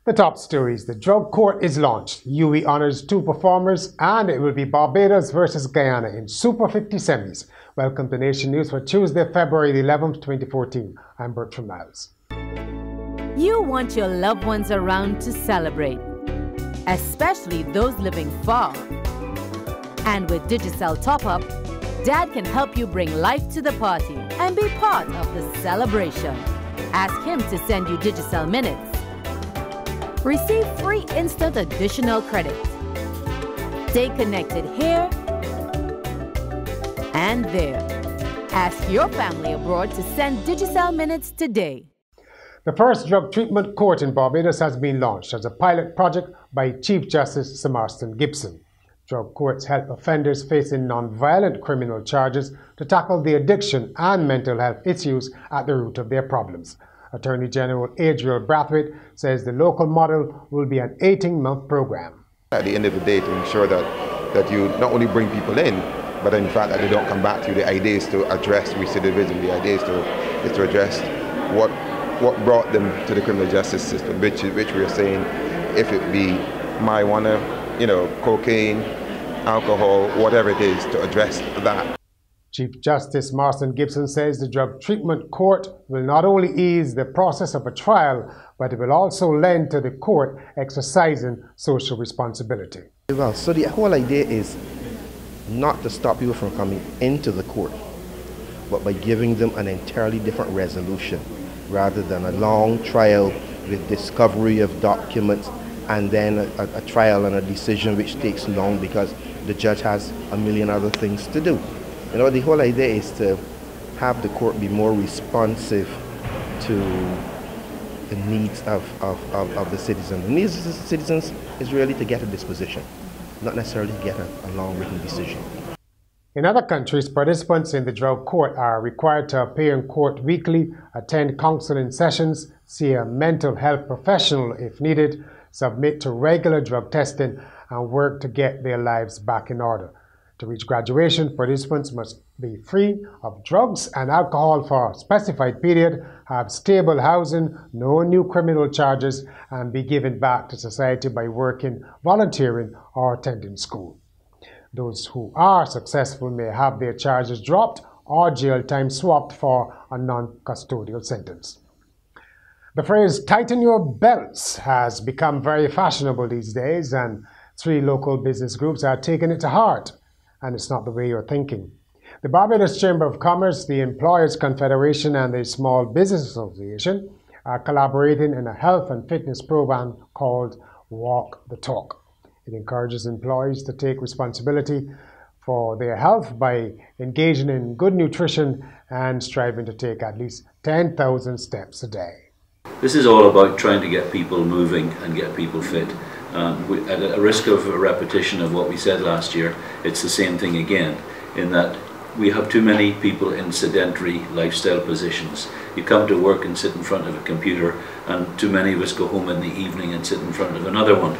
The top stories. The drug court is launched. UWI honors 2 performers, and it will be Barbados versus Guyana in Super 50 semis. Welcome to Nation News for Tuesday, February 11th, 2014. I'm Bertram Miles. You want your loved ones around to celebrate, especially those living far. And with Digicel Top-Up, Dad can help you bring life to the party and be part of the celebration. Ask him to send you Digicel Minutes. Receive free instant additional credit. Stay connected here and there. Ask your family abroad to send Digicel Minutes today. The first drug treatment court in Barbados has been launched as a pilot project by Chief Justice Sir Marston Gibson. Drug courts help offenders facing non-violent criminal charges to tackle the addiction and mental health issues at the root of their problems. Attorney General Adriel Brathwaite says the local model will be an 18-month program. At the end of the day, to ensure that you not only bring people in, but in fact that they don't come back to you. The idea is to address recidivism. The idea is to address what brought them to the criminal justice system, which we are saying, if it be marijuana, cocaine, alcohol, whatever it is, to address that. Chief Justice Marston Gibson says the drug treatment court will not only ease the process of a trial, but it will also lend to the court exercising social responsibility. Well, so the whole idea is not to stop people from coming into the court, but by giving them an entirely different resolution, rather than a long trial with discovery of documents and then a trial and a decision which takes long because the judge has a million other things to do. The whole idea is to have the court be more responsive to the needs of the citizens. The needs of the citizens is really to get a disposition, not necessarily to get a long written decision. In other countries, participants in the drug court are required to appear in court weekly, attend counseling sessions, see a mental health professional if needed, submit to regular drug testing, and work to get their lives back in order. To reach graduation, participants must be free of drugs and alcohol for a specified period, have stable housing, no new criminal charges, and be given back to society by working, volunteering, or attending school. Those who are successful may have their charges dropped or jail time swapped for a non-custodial sentence. The phrase "tighten your belts" has become very fashionable these days, and 3 local business groups are taking it to heart. And it's not the way you're thinking. The Barbados Chamber of Commerce, the Employers Confederation, and the Small Business Association are collaborating in a health and fitness program called Walk the Talk. It encourages employees to take responsibility for their health by engaging in good nutrition and striving to take at least 10,000 steps a day. This is all about trying to get people moving and get people fit. At a risk of a repetition of what we said last year, it's the same thing again, in that we have too many people in sedentary lifestyle positions. You come to work and sit in front of a computer, and too many of us go home in the evening and sit in front of another one.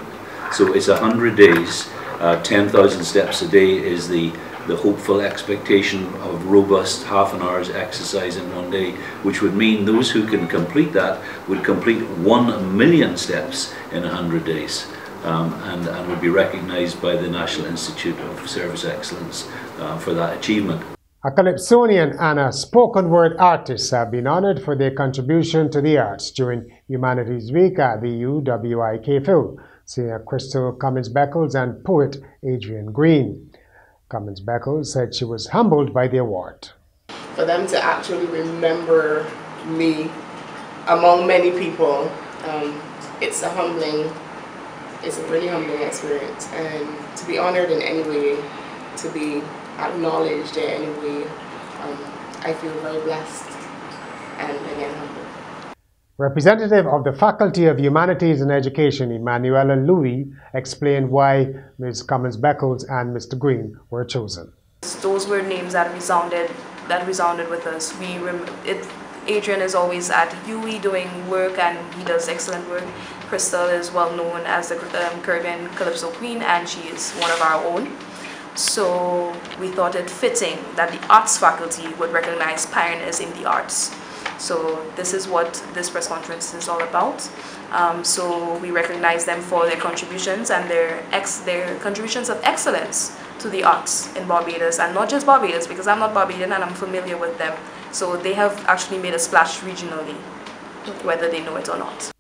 So it's 100 days, 10,000 steps a day is the hopeful expectation of robust half an hour's exercise in one day, which would mean those who can complete that would complete 1 million steps in 100 days. And would be recognised by the National Institute of Service Excellence for that achievement. A calypsonian and a spoken word artist have been honoured for their contribution to the arts during Humanities Week at the UWIK-Phil, singer Crystal Cummins-Beckles and poet Adrian Green. Cummins-Beckles said she was humbled by the award. For them to actually remember me among many people, it's a really humbling experience, and to be honored in any way, to be acknowledged in any way, I feel very blessed and again humbled. Representative of the Faculty of Humanities and Education, Emanuela Louis, explained why Ms. Cummins-Beckles and Mr. Green were chosen. Those were names that resounded with us. Adrian is always at UWI doing work, and he does excellent work. Crystal is well known as the Caribbean Calypso Queen, and she is one of our own. So we thought it fitting that the arts faculty would recognize pioneers in the arts. So this is what this press conference is all about. So we recognize them for their contributions and their contributions of excellence to the arts in Barbados, and not just Barbados, because I'm not Barbadian and I'm familiar with them. So they have actually made a splash regionally, whether they know it or not.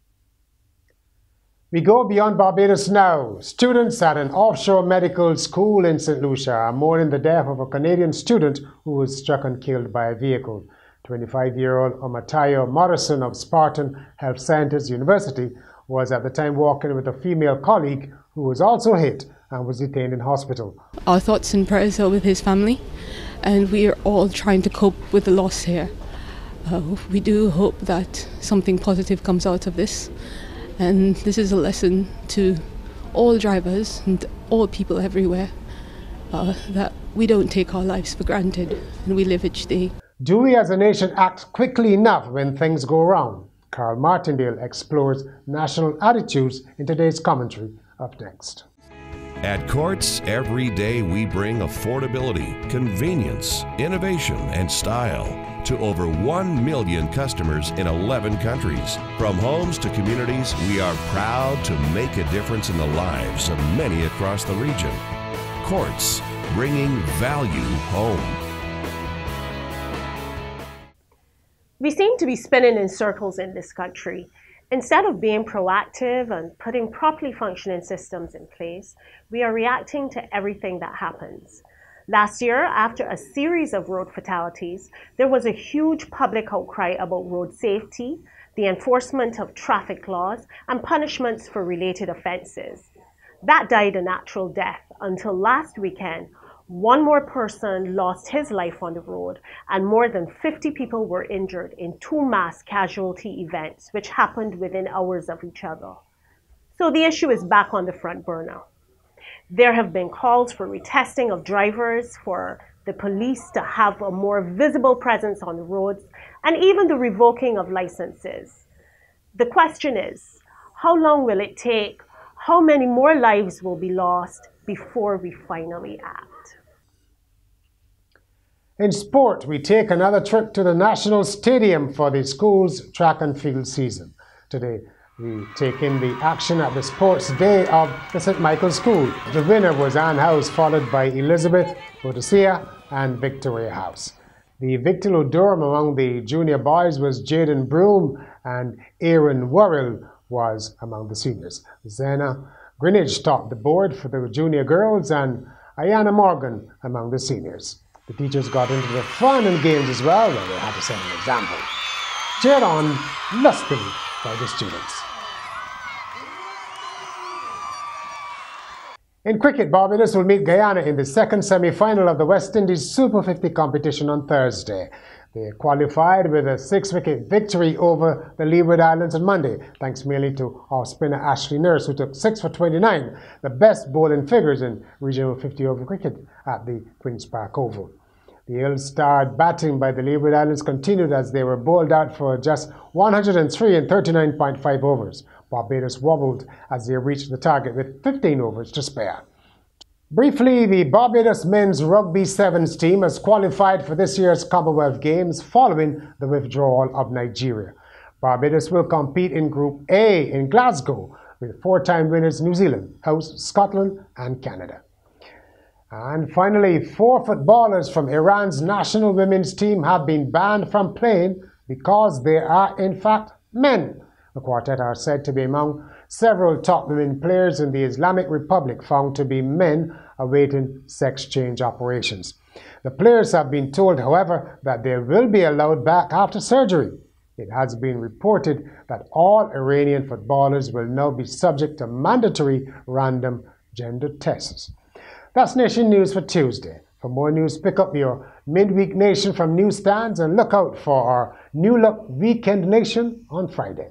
We go beyond Barbados now. Students at an offshore medical school in St. Lucia are mourning the death of a Canadian student who was struck and killed by a vehicle. 25-year-old Omatayo Morrison of Spartan Health Sciences University was at the time walking with a female colleague who was also hit and was detained in hospital. Our thoughts and prayers are with his family, and we are all trying to cope with the loss here. We do hope that something positive comes out of this, and this is a lesson to all drivers and all people everywhere, that we don't take our lives for granted and we live each day. Do we as a nation act quickly enough when things go wrong? Carl Martindale explores national attitudes in today's commentary. Up next. At Courts, every day we bring affordability, convenience, innovation, and style to over 1 million customers in 11 countries. From homes to communities, we are proud to make a difference in the lives of many across the region. Courts, bringing value home. We seem to be spinning in circles in this country. Instead of being proactive and putting properly functioning systems in place, we are reacting to everything that happens. Last year, after a series of road fatalities, there was a huge public outcry about road safety, the enforcement of traffic laws, and punishments for related offenses. That died a natural death until last weekend. One more person lost his life on the road, and more than 50 people were injured in 2 mass casualty events, which happened within hours of each other. So the issue is back on the front burner. There have been calls for retesting of drivers, for the police to have a more visible presence on the roads, and even the revoking of licenses. The question is, how long will it take? How many more lives will be lost before we finally act? In sport, we take another trip to the National Stadium for the school's track and field season. Today, we take in the action at the sports day of the St. Michael's School. The winner was Ann House, followed by Elizabeth, Boadicea, and Victoria House. The Victor Durham among the junior boys was Jaden Broom, and Aaron Worrell was among the seniors. Zena Greenwich topped the board for the junior girls, and Ayana Morgan among the seniors. The teachers got into the fun and games as well, where they had to set an example. Cheered on lustily by the students. In cricket, Barbados will meet Guyana in the second semi-final of the West Indies Super 50 competition on Thursday. They qualified with a 6-wicket victory over the Leeward Islands on Monday, thanks mainly to off-spinner Ashley Nurse, who took 6 for 29, the best bowling figures in regional 50-over cricket at the Queen's Park Oval. The ill-starred batting by the Leeward Islands continued as they were bowled out for just 103 and 39.5 overs. Barbados wobbled as they reached the target with 15 overs to spare. Briefly, the Barbados men's rugby sevens team has qualified for this year's Commonwealth Games following the withdrawal of Nigeria. Barbados will compete in Group A in Glasgow with 4-time winners New Zealand, host Scotland and Canada. And finally, 4 footballers from Iran's national women's team have been banned from playing because they are in fact men. The quartet are said to be among several top women players in the Islamic Republic found to be men awaiting sex change operations. The players have been told, however, that they will be allowed back after surgery. It has been reported that all Iranian footballers will now be subject to mandatory random gender tests. That's Nation News for Tuesday. For more news, pick up your Midweek Nation from newsstands and look out for our New Look Weekend Nation on Friday.